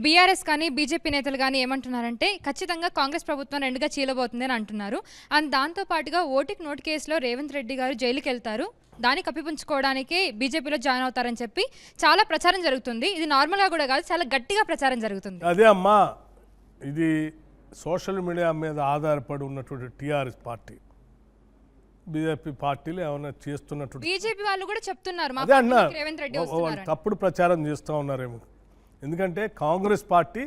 BRS కానీ BJP నేతలు కానీ ఏమంటున్నారంటే ఖచ్చితంగా కాంగ్రెస్ ప్రభుత్వం రెండుగా చీలబోతుంది అని అంటున్నారు. అండ్ దాంతోపాటుగా ఓటుకి నోటు కేసులో రేవంత్ రెడ్డి గారు జైలుకి వెళ్తారు, దాన్ని కప్పిపుంచుకోవడానికి బీజేపీలో జాయిన్ అవుతారని చెప్పి చాలా ప్రచారం జరుగుతుంది. ఇది నార్మల్గా కూడా కాదు, చాలా గట్టిగా ప్రచారం జరుగుతుంది. అదే అమ్మా, ఇది సోషల్ మీడియా మీద ఆధారపడి ఉన్నటువంటి టీఆర్ఎస్ పార్టీ, బీజేపీ పార్టీలు ఏమైనా చేస్తున్నట్టు బీజేపీ వాళ్ళు కూడా చెప్తున్నారు అదే అన్నా, రేవంత్ రెడ్డి తప్పుడు ప్రచారం చేస్తూ ఉన్నారేమో. ఎందుకంటే కాంగ్రెస్ పార్టీ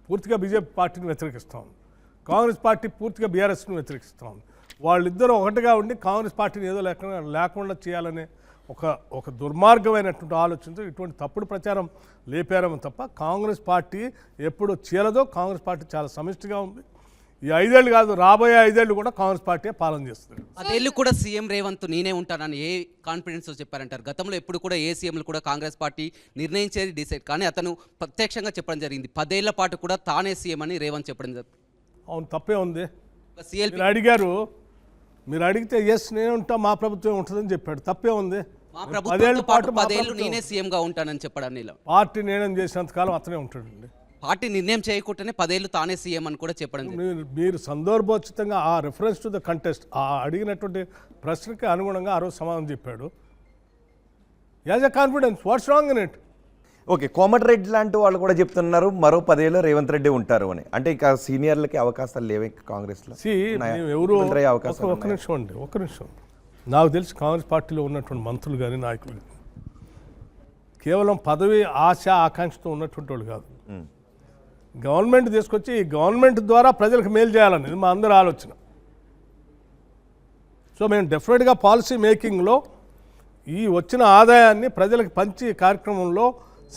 పూర్తిగా బీజేపీ పార్టీని వ్యతిరేకిస్తూ ఉంది, కాంగ్రెస్ పార్టీ పూర్తిగా బీఆర్ఎస్ని వ్యతిరేకిస్తూ ఉంది. వాళ్ళిద్దరూ ఒకటిగా ఉండి కాంగ్రెస్ పార్టీని ఏదో లేకుండా చేయాలనే ఒక దుర్మార్గమైనటువంటి ఆలోచనతో ఇటువంటి తప్పుడు ప్రచారం లేపారేమో తప్ప కాంగ్రెస్ పార్టీ ఎప్పుడు చీలదో. కాంగ్రెస్ పార్టీ చాలా సమిష్టిగా ఉంది. ఈ 5 ఏళ్ళు కాదు, రాబోయే 5 ఏళ్ళు కూడా కాంగ్రెస్ పార్టీ పాలన చేస్తుంది. అదేళ్ళు కూడా సీఎం రేవంత్ నేనే ఉంటానని ఏ కాన్ఫిడెన్స్తో చెప్పారంటారు? గతంలో ఎప్పుడు కూడా ఏ సీఎంలు కూడా కాంగ్రెస్ పార్టీ నిర్ణయించేది డిసైడ్, కానీ అతను ప్రత్యక్షంగా చెప్పడం జరిగింది. 10 ఏళ్ల పాటు కూడా తానే సీఎం అని రేవంత్ చెప్పడం జరిగింది. అవును, తప్పే ఉంది. మీరు అడిగారు, మీరు అడిగితే ఎస్ నేను ఉంటా, మా ప్రభుత్వం ఉంటుందని చెప్పాడు. తప్పే ఉంది. మా ప్రభుత్వంతో పాటు 10 ఏళ్ళు నేనే సీఎంగా ఉంటానని చెప్పడం. పార్టీ నిర్ణయం చేసినంతకాలం అతనే ఉంటాడండి. పార్టీ నిర్ణయం చేయకుండానే 10 ఏళ్ళు తానే సీఎం అని కూడా చెప్పడం. మీరు సందర్భోచితంగా ఆ రిఫరెన్స్ టు ద కంటెస్ట్, ఆ అడిగినటువంటి ప్రశ్నకి అనుగుణంగా ఆ రోజు సమాధానం చెప్పాడు. As a confidence, what's wrong in it? Okay, Komatireddy లాంటి వాళ్ళు కూడా చెప్తున్నారు మరో 10 ఏళ్ళు రేవంత్ రెడ్డి ఉంటారు అని. అంటే ఇక సీనియర్లకి అవకాశాలు లేవే కాంగ్రెస్లో? ఎవరు ఒక్క నిమిషం అండి, ఒక్క నిమిషం. నాకు తెలిసి కాంగ్రెస్ పార్టీలో ఉన్నటువంటి మంత్రులు కానీ నాయకులు కేవలం పదవి ఆశ ఆకాంక్షతో ఉన్నటువంటి వాళ్ళు కాదు. గవర్నమెంట్ తీసుకొచ్చి ఈ గవర్నమెంట్ ద్వారా ప్రజలకు మేలు చేయాలనేది మా అందరి ఆలోచన. సో మేము డెఫినెట్గా పాలసీ మేకింగ్లో ఈ వచ్చిన ఆదాయాన్ని ప్రజలకు పంచి కార్యక్రమంలో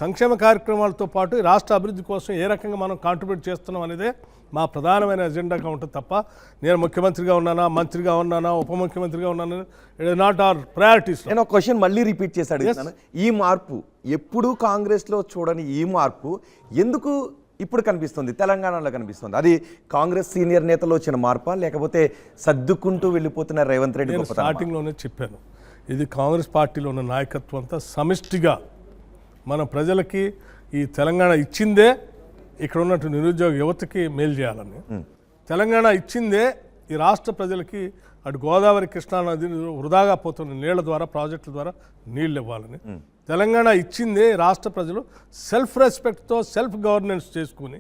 సంక్షేమ కార్యక్రమాలతో పాటు రాష్ట్ర అభివృద్ధి కోసం ఏ రకంగా మనం కాంట్రిబ్యూట్ చేస్తున్నాం అనేదే మా ప్రధానమైన ఎజెండాగా ఉంటుంది తప్ప నేను ముఖ్యమంత్రిగా ఉన్నానా, మంత్రిగా ఉన్నానా, ఉప ముఖ్యమంత్రిగా ఉన్నానా, it is not our priorities. నేను ఒక క్వశ్చన్ మళ్ళీ రిపీట్ చేశాడు. ఈ మార్పు ఎప్పుడు కాంగ్రెస్లో చూడని ఈ మార్పు ఎందుకు ఇప్పుడు కనిపిస్తుంది, తెలంగాణలో కనిపిస్తుంది? అది కాంగ్రెస్ సీనియర్ నేతలు వచ్చిన మార్పా, లేకపోతే సర్దుకుంటూ వెళ్ళిపోతున్న రేవంత్ రెడ్డి? స్టార్టింగ్లోనే చెప్పాను, ఇది కాంగ్రెస్ పార్టీలో ఉన్న నాయకత్వం అంతా సమిష్టిగా మన ప్రజలకి ఈ తెలంగాణ ఇచ్చిందే ఇక్కడ ఉన్నట్టు నిరుద్యోగ యువతకి మేలు చేయాలని, తెలంగాణ ఇచ్చిందే ఈ రాష్ట్ర ప్రజలకి అటు గోదావరి కృష్ణానది వృధాగా పోతున్న నీళ్ల ద్వారా ప్రాజెక్టుల ద్వారా నీళ్ళు ఇవ్వాలని, తెలంగాణ ఇచ్చిందే రాష్ట్ర ప్రజలు సెల్ఫ్ రెస్పెక్ట్తో సెల్ఫ్ గవర్నెన్స్ చేసుకుని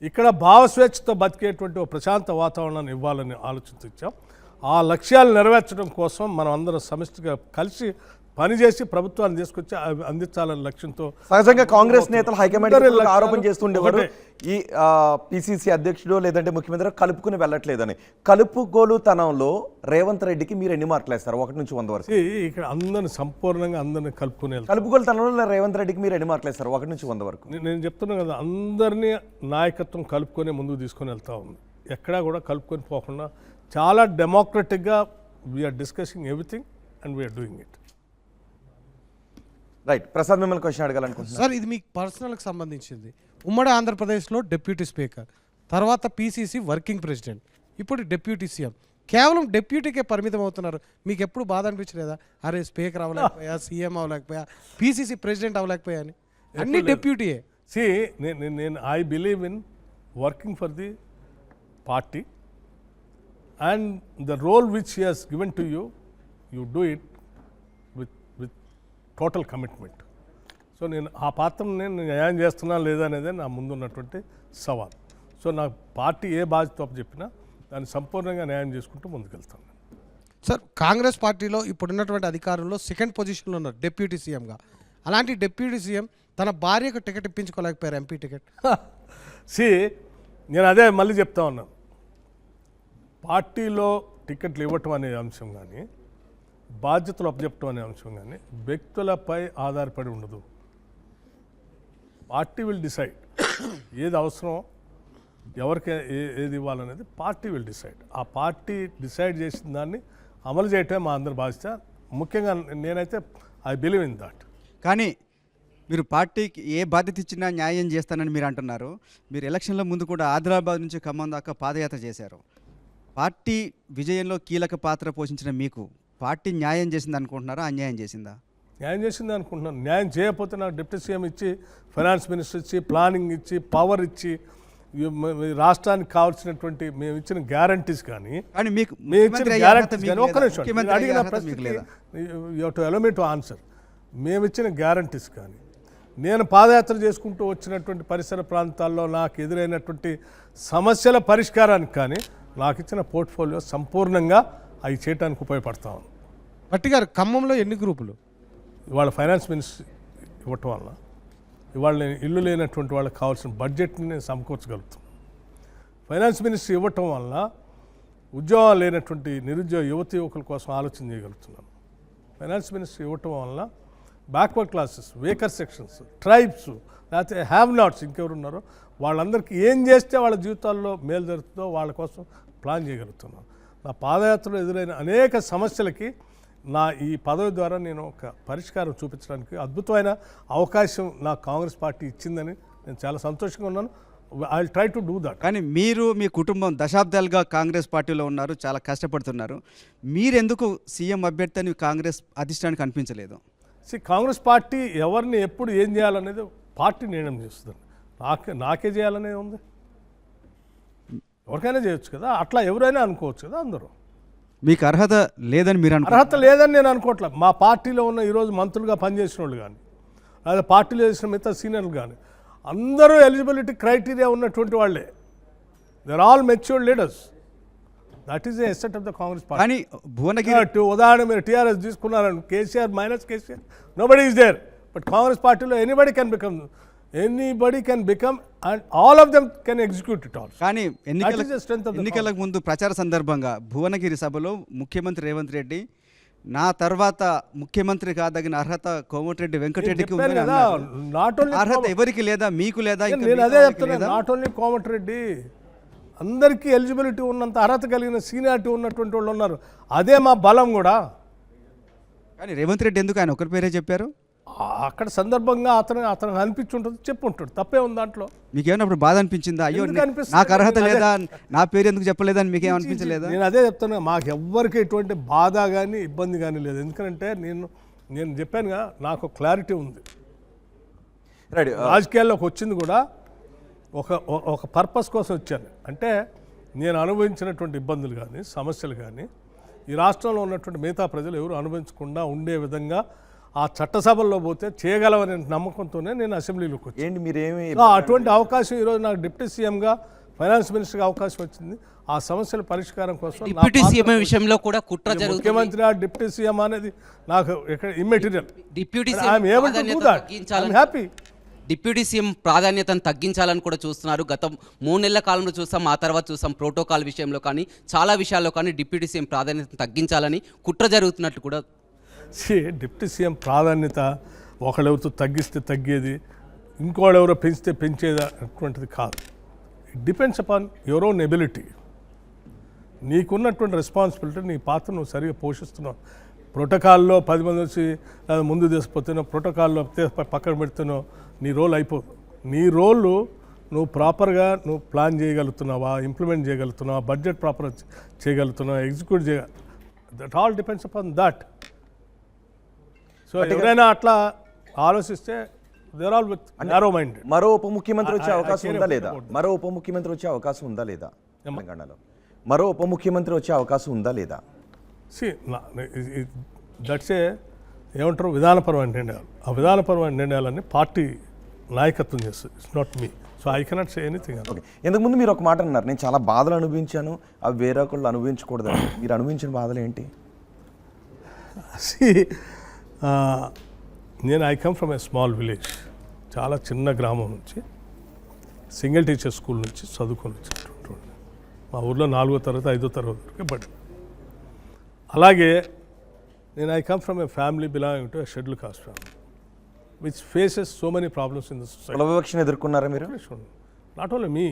ఇక్కడ భావస్వేచ్ఛతో బతికేటువంటి ఒక ప్రశాంత వాతావరణాన్ని ఇవ్వాలని ఆలోచనతో ఇచ్చాం. ఆ లక్ష్యాలు నెరవేర్చడం కోసం మనం అందరం సమిష్టిగా కలిసి పనిచేసి ప్రభుత్వాన్ని తీసుకొచ్చి అందించాలనే లక్ష్యంతో సహజంగా కాంగ్రెస్ నేతలు హైకమాండ్ ఆరోపణ చేస్తుండేవారు, ఈ పిసిసి అధ్యక్షుడు లేదంటే ముఖ్యమంత్రి కలుపుకుని వెళ్ళట్లేదని. కలుపుగోలుతనంలో రేవంత్ రెడ్డికి మీరు ఎన్ని మార్కులు వేస్తారు 1 నుంచి 100 వరకు? ఇక్కడ అందరిని సంపూర్ణంగా అందరిని కలుపుగోలుతనంలో రేవంత్ రెడ్డికి మీరు ఎన్ని మార్కులు వేస్తారు 1 నుంచి 100 వరకు? నేను చెప్తున్నాను కదా, అందరినీ నాయకత్వం కలుపుకొని ముందుకు తీసుకొని వెళ్తా ఉంది. ఎక్కడా కూడా కలుపుకొని పోకుండా చాలా డెమోక్రటిక్గా we are discussing everything and we are doing it. Right, Prasad మిమ్మల్ని క్వశ్చన్ అడగాలనుకుంటున్నాను సార్. ఇది మీకు పర్సనల్కి సంబంధించింది. ఉమ్మడి ఆంధ్రప్రదేశ్లో డిప్యూటీ స్పీకర్, తర్వాత పిసిసి వర్కింగ్ ప్రెసిడెంట్, ఇప్పుడు డిప్యూటీ సీఎం. కేవలం డిప్యూటీకే పరిమితం అవుతున్నారు. మీకు ఎప్పుడు బాధ అనిపించలేదా? అరే స్పీకర్ అవ్వలేకపోయా, సీఎం అవ్వలేకపోయా, పిసిసి ప్రెసిడెంట్ అవ్వలేకపోయా అని? అన్ని డిప్యూటీయే. నేను I believe in working for the party and the role which he has given to you, you do it with total commitment. So నేను ఆ పాత్రను నేను న్యాయం చేస్తున్నా లేదా అనేది నా ముందున్నటువంటి సవాల్. సో నా పార్టీ ఏ బాధ్యత చెప్పినా దాన్ని సంపూర్ణంగా న్యాయం చేసుకుంటూ ముందుకెళ్తాను. సార్, కాంగ్రెస్ పార్టీలో ఇప్పుడున్నటువంటి అధికారంలో సెకండ్ పొజిషన్లో ఉన్నారు డిప్యూటీ సీఎంగా. అలాంటి డిప్యూటీ సీఎం తన భార్యకు టికెట్ ఇప్పించుకోలేకపోయారు, ఎంపీ టికెట్. నేను అదే మళ్ళీ చెప్తా ఉన్నాను, పార్టీలో టికెట్లు ఇవ్వటం అనే అంశం కానీ బాధ్యతలు అప్పచెప్పటం అనే అంశం కానీ వ్యక్తులపై ఆధారపడి ఉండదు. పార్టీ విల్ డిసైడ్ ఏది అవసరం, ఎవరికి ఏది ఇవ్వాలనేది పార్టీ విల్ డిసైడ్. ఆ పార్టీ డిసైడ్ చేసిన దాన్ని అమలు చేయటమే మా అందరి బాధ్యత. ముఖ్యంగా నేనైతే ఐ బిలీవ్ ఇన్ దాట్. కానీ మీరు పార్టీకి ఏ బాధ్యత ఇచ్చినా న్యాయం చేస్తానని మీరు అంటున్నారు. మీరు ఎలక్షన్ల ముందు కూడా ఆదిలాబాద్ నుంచి ఖమ్మం దాకా పాదయాత్ర చేశారు. పార్టీ విజయంలో కీలక పాత్ర పోషించిన మీకు పార్టీ న్యాయం చేసింది అనుకుంటున్నారా, అన్యాయం చేసిందా? న్యాయం చేసింది అనుకుంటున్నాను. న్యాయం చేయకపోతే నాకు డిప్యూటీ సీఎం ఇచ్చి, ఫైనాన్స్ మినిస్టర్ ఇచ్చి, ప్లానింగ్ ఇచ్చి, పవర్ ఇచ్చి, రాష్ట్రానికి కావాల్సినటువంటి మేము ఇచ్చిన గ్యారంటీస్ కానీ కానీ మీకు మేము ఇచ్చిన ముఖ్యమంత్రి అయ్యే గ్యారంటీస్ అర్హత కానీ మీకు ఒక్క లేదా? నిమిషం ముఖ్యమంత్రి మీరు అయ్యే అడిగిన అర్హత మీకు ప్రశ్నకి లేదా? You to allow me to answer. మేము ఇచ్చిన గ్యారంటీస్ కానీ, నేను పాదయాత్ర చేసుకుంటూ వచ్చినటువంటి పరిసర ప్రాంతాల్లో నాకు ఎదురైనటువంటి సమస్యల పరిష్కారానికి కానీ నాకు ఇచ్చిన పోర్ట్ఫోలియో సంపూర్ణంగా అవి చేయడానికి ఉపయోగపడతా ఉంది. భట్టి గారు, ఖమ్మంలో ఎన్ని గ్రూపులు? ఇవాళ ఫైనాన్స్ మినిస్టర్ ఇవ్వటం వల్ల ఇవాళ నేను ఇల్లు లేనటువంటి వాళ్ళకి కావాల్సిన బడ్జెట్ని నేను సమకూర్చగలుగుతాను. ఫైనాన్స్ మినిస్టర్ ఇవ్వటం వల్ల ఉద్యోగాలు లేనటువంటి నిరుద్యోగ యువకుల కోసం ఆలోచన చేయగలుగుతున్నాను. ఫైనాన్స్ మినిస్టర్ ఇవ్వటం వల్ల backward classes, weaker sections, tribes, లేకపోతే హ్యావ్ నాట్స్ ఇంకెవరున్నారో వాళ్ళందరికీ ఏం చేస్తే వాళ్ళ జీవితాల్లో మేలు జరుగుతుందో వాళ్ళ కోసం ప్లాన్ చేయగలుగుతున్నాను. నా పాదయాత్రలో ఎదురైన అనేక సమస్యలకి నా ఈ పదవి ద్వారా నేను ఒక పరిష్కారం చూపించడానికి అద్భుతమైన అవకాశం నాకు కాంగ్రెస్ పార్టీ ఇచ్చిందని నేను చాలా సంతోషంగా ఉన్నాను. I will try to do that. కానీ మీరు మీ కుటుంబం దశాబ్దాలుగా కాంగ్రెస్ పార్టీలో ఉన్నారు, చాలా కష్టపడుతున్నారు. మీరెందుకు సీఎం అభ్యర్థి అని కాంగ్రెస్ అధిష్టానికి అనిపించలేదు? కాంగ్రెస్ పార్టీ ఎవరిని ఎప్పుడు ఏం చేయాలనేది పార్టీ నిర్ణయం చేస్తుంది. నాకే చేయాలనేది ఉంది. ఎవరికైనా చేయొచ్చు కదా, అట్లా ఎవరైనా అనుకోవచ్చు కదా. అందరూ మీకు అర్హత లేదని మీరు అర్హత లేదని నేను అనుకోవట్లేదు. మా పార్టీలో ఉన్న ఈరోజు మంత్రులుగా పనిచేసిన వాళ్ళు కానీ, లేదా పార్టీలో చేసిన మిగతా సీనియర్లు కానీ అందరూ ఎలిజిబిలిటీ క్రైటీరియా ఉన్నటువంటి వాళ్ళే. They are all matured leaders. That is the asset of the Congress party. కానీ భువనగిరి ఉదాహరణ మీరు టీఆర్ఎస్ తీసుకున్నారని, KCR minus KCR, nobody is there. But Congress పార్టీలో anybody can become and all of them can execute it all. కానీ That is the strength of the ఎన్నికలకు ముందు ప్రచార సందర్భంగా భువనగిరి సభలో ముఖ్యమంత్రి రేవంత్ రెడ్డి నా తర్వాత ముఖ్యమంత్రి కాదగిన అర్హత కోమటిరెడ్డి వెంకటరెడ్డికి ఉందని కదా, అన్నారు. నాట్ ఓన్లీ అర్హత ఎవరికి లేదా, మీకు లేదా, ఇంకా నేను మిగతా అదే వాళ్ళకి చెప్తున్నాను. లేదా? నాట్ ఓన్లీ కోమటిరెడ్డి, అందరికీ ఎలిజిబిలిటీ ఉన్నంత అర్హత కలిగిన సీనియారిటీ ఉన్నటువంటి వాళ్ళు ఉన్నారు. అదే మా బలం కూడా. కానీ రేవంత్ రెడ్డి ఎందుకు ఆయన ఒకరి పేరే చెప్పారు? అక్కడ సందర్భంగా అతను అనిపించుంటుంది, చెప్పుంటాడు. తప్పే ఉంది దాంట్లో. మీకేమైనా అప్పుడు బాధ అనిపించిందా? అయ్యో ఎందుకు అనిపిస్తుంది? నాకు అర్హత లేదా, నా పేరు ఎందుకు చెప్పలేదని మీకేం అనిపించలేదా? నేను అదే చెప్తున్నా, మాకు ఎవ్వరికి ఎటువంటి బాధ కానీ ఇబ్బంది కానీ లేదు. ఎందుకంటే నేను చెప్పానుగా, నాకు క్లారిటీ ఉంది. రైట్. రాజకీయాల్లోకి వచ్చింది కూడా ఒక పర్పస్ కోసం వచ్చాను. అంటే నేను అనుభవించినటువంటి ఇబ్బందులు కానీ, సమస్యలు కానీ ఈ రాష్ట్రంలో ఉన్నటువంటి మిగతా ప్రజలు ఎవరు అనుభవించకుండా ఉండే విధంగా ఆ చట్టసభల్లో పోతే చేయగలవనే నమ్మకంతోనే నేను అసెంబ్లీలోకి వచ్చాను. ఏంటి మీరేమి అటువంటి అవకాశం ఈరోజు నాకు డిప్యూటీ సీఎంగా, ఫైనాన్స్ మినిస్టర్గా అవకాశం వచ్చింది. ఆ సమస్యల పరిష్కారం కోసం నా డిప్యూటీ పాత్ర సీఎం విషయంలో కూడా కుట్ర నేను జరుగుతుంది. ముఖ్యమంత్రి డిప్యూటీ సీఎం అనేది నాకు ఇక్కడ immaterial. Deputy I'm able to do that. I'm happy. Deputy CM ప్రాధాన్యతను తగ్గించాలని కూడా చూస్తున్నారు. గత 3 నెలల కాలంలో చూసాం, ఆ తర్వాత చూసాం ప్రోటోకాల్ విషయంలో కానీ చాలా విషయాల్లో కానీ డిప్యూటీ సీఎం ప్రాధాన్యతను తగ్గించాలని కుట్ర జరుగుతున్నట్లు కూడా. డిప్యూటీ సీఎం ప్రాధాన్యత ఒకళ్ళెవరితో తగ్గిస్తే తగ్గేది, ఇంకోళ్ళెవరో పెంచితే పెంచేది అటువంటిది కాదు. It depends upon your own ability. నీకున్నటువంటి రెస్పాన్సిబిలిటీ, నీ పాత్ర నువ్వు సరిగా పోషిస్తున్నావు. ప్రోటోకాల్లో 10 మంది వచ్చి ముందు తీసుకుపోతున్నావు, ప్రోటోకాల్లో పక్కన పెడుతున్నావు, నీ రోల్ అయిపోదు. నీ రోల్ నువ్వు ప్రాపర్గా నువ్వు ప్లాన్ చేయగలుగుతున్నావా, ఇంప్లిమెంట్ చేయగలుగుతున్నావా, బడ్జెట్ ప్రాపర్ చేయగలుగుతున్నావా, execute that all depends upon that. So ఎవరైనా అట్లా ఆలోచిస్తే they're all with narrow minded. మరో ఉప ముఖ్యమంత్రి వచ్చే అవకాశం ఉందా లేదా? మరో ఉప ముఖ్యమంత్రి వచ్చే అవకాశం ఉందా లేదా తెలంగాణలో? మరో ఉప ముఖ్యమంత్రి వచ్చే అవకాశం ఉందా లేదా? దట్స్ ఏమంటారు, విధానపరమైన నిర్ణయాలు. ఆ విధానపరమైన నిర్ణయాలన్నీ పార్టీ నాయకత్వం చేస్తుంది. It's not me. So I cannot say anything. Okay. ఇంతకుముందు మీరు ఒక మాట అన్నారు, నేను చాలా బాధలు అనుభవించాను, అవి వేరే ఒకళ్ళు అనుభవించకూడదని. మీరు అనుభవించిన బాధలు ఏంటి? నేను I come from a small village, చాలా చిన్న గ్రామం నుంచి, సింగిల్ టీచర్ స్కూల్ నుంచి చదువుకొని వచ్చినటువంటి వాడిని. మా ఊర్లో 4వ తరగతి 5వ తరగతి వరకు బడి. అలాగే నేను I come from A family belonging to schedule caste family which faces so many problems in the society. కుల వివక్షను ఎదుర్కొన్నారా మీరు? Not only me,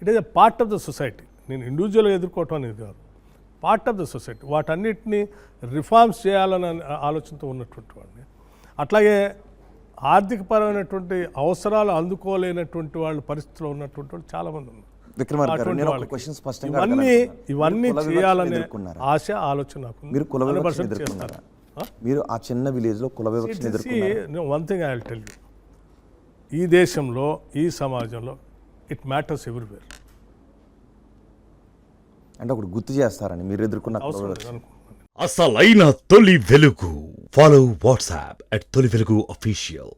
it is a part of the society. నేను ఇండివిజువల్గా ఎదుర్కోవటం అనేది కాదు, పార్ట్ ఆఫ్ ద సొసైటీ. వాటన్నిటిని reforms చేయాలనే ఆలోచనతో ఉన్నటువంటి వాడిని. అట్లాగే ఆర్థికపరమైనటువంటి అవసరాలు అందుకోలేనటువంటి వాళ్ళు పరిస్థితిలో ఉన్నటువంటి వాళ్ళు చాలామంది ఉన్నారు. విక్రమార్క గారు, నేను ఒక క్వశ్చన్ స్పష్టంగా ఇవన్నీ అడగాలనుకుంటున్నాను. చేయాలనే ఎదుర్కొన్నారా? ఆశ, ఆలోచన నాకు. మీరు కుల వివక్షను 100% ఎదుర్కొన్నారా? చేస్తాను. మీరు ఆ చిన్న విలేజ్లో కుల వివక్షను ఎదుర్కొన్నారు. One thing I will tell you, ఈ దేశంలో ఈ సమాజంలో ఇట్ మ్యాటర్స్ ఎవ్రీవేర్. అంటే ఒకటి గుర్తు చేస్తారని మీరు ఎదుర్కొన్న కుల అవసరం వివక్ష. లేదు అనుకుంటున్నాను. అసలైన తొలి వెలుగు. ఫాలో వాట్సాప్ @తొలి వెలుగు అఫీషియల్.